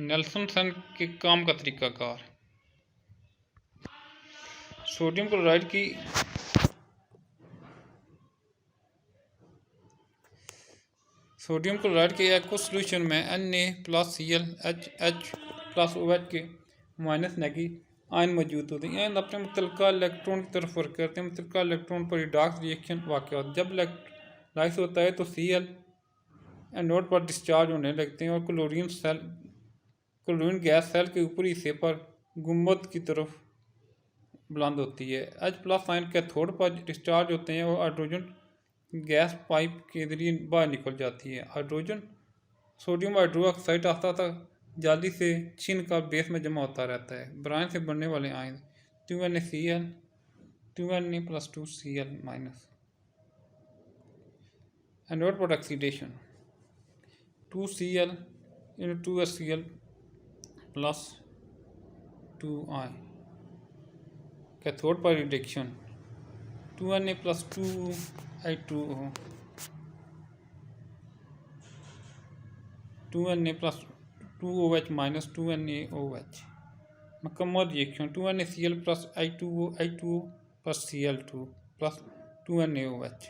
Nelson सन के काम का तरीकाकार। सोडियम क्लोराइड की एक्वस सोल्यूशन में Na+Cl के माइनस नेगेटिव आयन मौजूद होते हैं। आयन अपने मुतल्लिका इलेक्ट्रॉन की तरफ वर्क करते हैं। मुतल्लिका इलेक्ट्रॉन पर रिडॉक्स रिएक्शन वाक़ होता है। जब इलेक्ट्रोलाइज होता है तो Cl एनोड पर डिस्चार्ज होने लगते हैं और क्लोरीन गैस सेल के ऊपरी हिस्से पर गुंबद की तरफ बुलंद होती है। H+ आयन कैथोड पर डिस्चार्ज होते हैं और हाइड्रोजन गैस पाइप के जरिए बाहर निकल जाती है। सोडियम हाइड्रोक्साइड आस्ता जाली से छिन कर बेस में जमा होता रहता है। ब्राइन से बनने वाले आयन 2NaCl 2Na+2Cl-। एनोड पर oxidation 2Cl into 2HCl+2I। Cathode पर रिडक्शन 2Na+2I2O 2Na+2OH-2NaOH। मुकम्मल रिएक्शन 2NaCl+I2O I2O+Cl2 + 2NaOH।